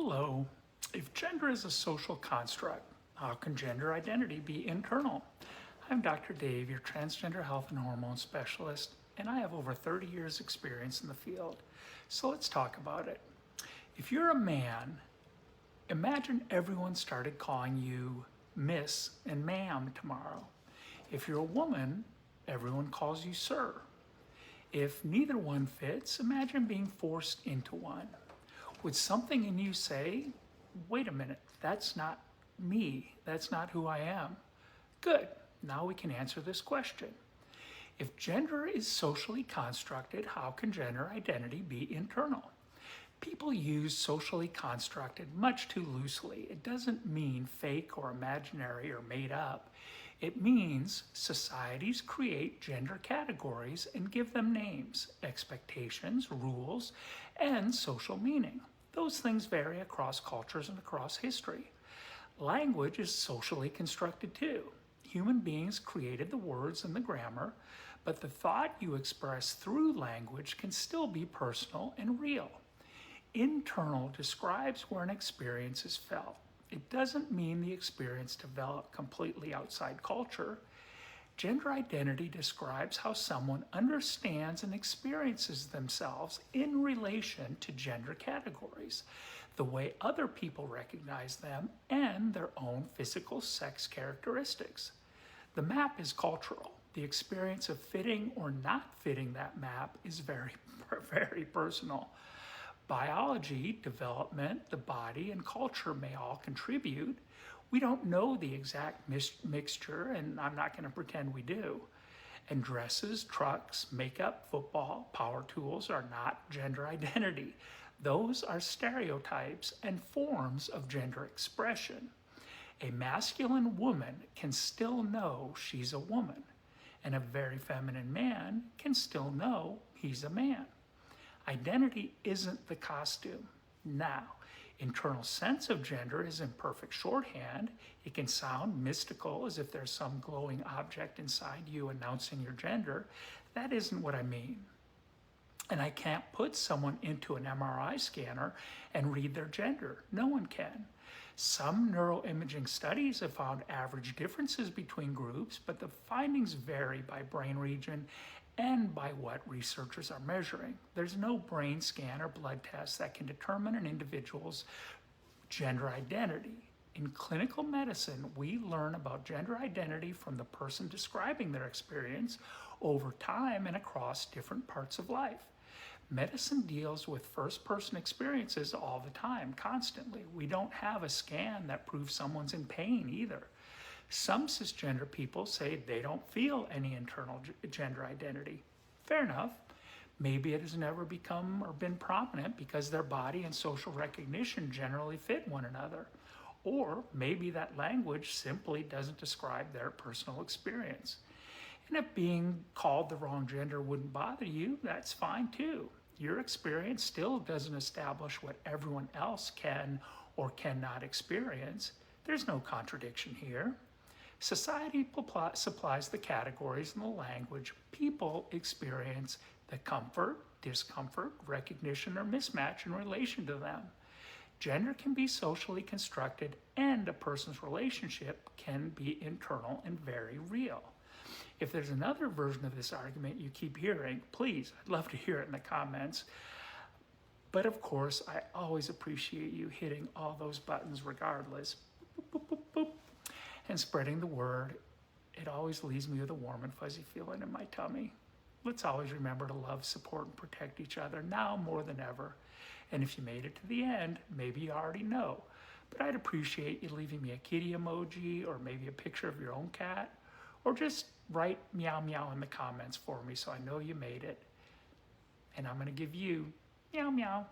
Hello. If gender is a social construct, how can gender identity be internal? I'm Dr. Dave, your transgender health and hormone specialist, and I have over 30 years' experience in the field. So let's talk about it. If you're a man, imagine everyone started calling you Miss and Ma'am tomorrow. If you're a woman, everyone calls you Sir. If neither one fits, imagine being forced into one. Would something in you say, wait a minute, that's not me, that's not who I am? Good, now we can answer this question. If gender is socially constructed, how can gender identity be internal? People use socially constructed much too loosely. It doesn't mean fake or imaginary or made up. It means societies create gender categories and give them names, expectations, rules, and social meaning. Those things vary across cultures and across history. Language is socially constructed too. Human beings created the words and the grammar, but the thought you express through language can still be personal and real. Internal describes where an experience is felt. It doesn't mean the experience developed completely outside culture. Gender identity describes how someone understands and experiences themselves in relation to gender categories, the way other people recognize them, and their own physical sex characteristics. The map is cultural. The experience of fitting or not fitting that map is very, very personal. Biology, development, the body, and culture may all contribute. We don't know the exact mixture, and I'm not going to pretend we do. And dresses, trucks, makeup, football, power tools are not gender identity. Those are stereotypes and forms of gender expression. A masculine woman can still know she's a woman, and a very feminine man can still know he's a man. Identity isn't the costume. Now, internal sense of gender is in perfect shorthand. It can sound mystical, as if there's some glowing object inside you announcing your gender. That isn't what I mean. And I can't put someone into an MRI scanner and read their gender. No one can. Some neuroimaging studies have found average differences between groups, but the findings vary by brain region and by what researchers are measuring. There's no brain scan or blood test that can determine an individual's gender identity. In clinical medicine, we learn about gender identity from the person describing their experience over time and across different parts of life. Medicine deals with first-person experiences all the time, constantly. We don't have a scan that proves someone's in pain either. Some cisgender people say they don't feel any internal gender identity. Fair enough. Maybe it has never become or been prominent because their body and social recognition generally fit one another. Or maybe that language simply doesn't describe their personal experience. And if being called the wrong gender wouldn't bother you, that's fine too. Your experience still doesn't establish what everyone else can or cannot experience. There's no contradiction here. Society supplies the categories and the language. People experience the comfort, discomfort, recognition, or mismatch in relation to them. Gender can be socially constructed, and a person's relationship can be internal and very real. If there's another version of this argument you keep hearing, please, I'd love to hear it in the comments. But of course, I always appreciate you hitting all those buttons regardless. Boop, boop, boop, boop. And spreading the word. It always leaves me with a warm and fuzzy feeling in my tummy. Let's always remember to love, support, and protect each other now more than ever. And if you made it to the end, maybe you already know, but I'd appreciate you leaving me a kitty emoji or maybe a picture of your own cat, or just write meow meow in the comments for me so I know you made it. And I'm going to give you meow meow.